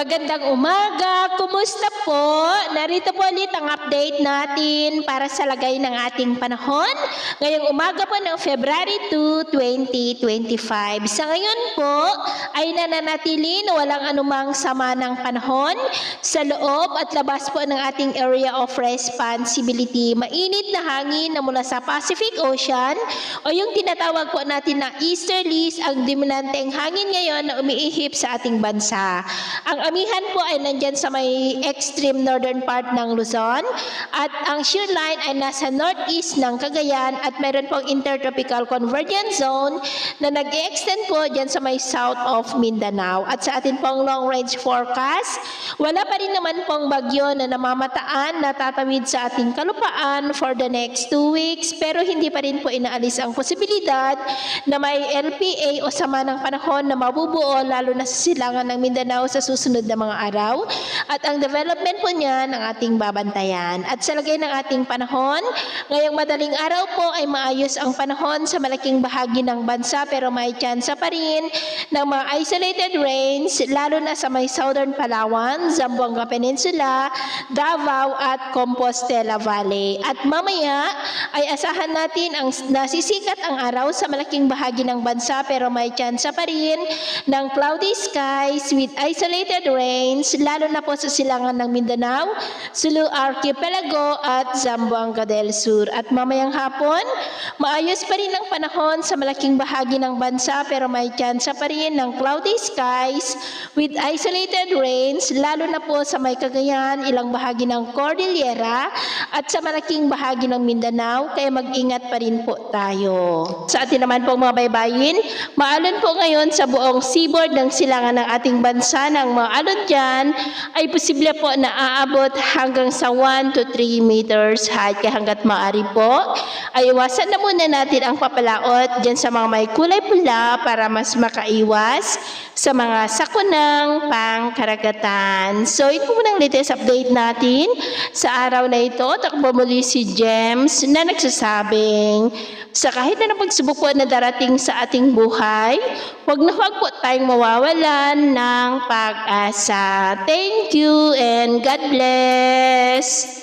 Magandang umaga! Kumusta po? Narito po ulit ang update natin para sa lagay ng ating panahon. Ngayong umaga po ng February 2, 2025. Sa ngayon po ay nananatili na walang anumang sama ng panahon sa loob at labas po ng ating area of responsibility. Mainit na hangin na mula sa Pacific Ocean o yung tinatawag po natin na easterlies ang dominanteng hangin ngayon na umiihip sa ating bansa. Ang amihan po ay nandyan sa may extreme northern part ng Luzon at ang shear line ay nasa northeast ng Cagayan at meron pong intertropical convergence zone na nag-extend po dyan sa may south of Mindanao. At sa atin pong long range forecast, wala pa rin naman pong bagyo na namamataan na tatawid sa ating kalupaan for the next 2 weeks pero hindi pa rin po inaalis ang posibilidad na may LPA o sama ng panahon na mabubuo lalo na sa silangan ng Mindanao sa susunod na mga araw at ang development po niya ng ating babantayan. At sa lagay ng ating panahon, ngayong madaling araw po ay maayos ang panahon sa malaking bahagi ng bansa pero may tsansa pa rin ng mga isolated rains lalo na sa may southern Palawan, Zamboanga Peninsula, Davao at Compostela Valley. At mamaya ay asahan natin ang nasisikat ang araw sa malaking bahagi ng bansa pero may tsansa pa rin ng cloudy skies with isolated rains, lalo na po sa silangan ng Mindanao, Sulu Archipelago at Zamboanga del Sur. At mamayang hapon, maayos pa rin ang panahon sa malaking bahagi ng bansa pero may tsansa pa rin ng cloudy skies with isolated rains, lalo na po sa may Cagayan, ilang bahagi ng Cordillera at sa malaking bahagi ng Mindanao, kaya mag-ingat pa rin po tayo. Sa atin naman po mga baybayin, maalon po ngayon sa buong seaboard ng silangan ng ating bansa ng mga alon dyan ay posible po na aabot hanggang sa 1 to 3 meters height. Kaya hanggat maaari po ay iwasan na muna natin ang papalaot dyan sa mga may kulay pula para mas makaiwas sa mga sakunang pangkaragatan. So ito po ang latest update natin sa araw na ito. Takbo muli si James na nagsasabing sa kahit na pagsubok po na darating sa ating buhay, huwag po tayong mawawalan ng pag-asa. Thank you and God bless!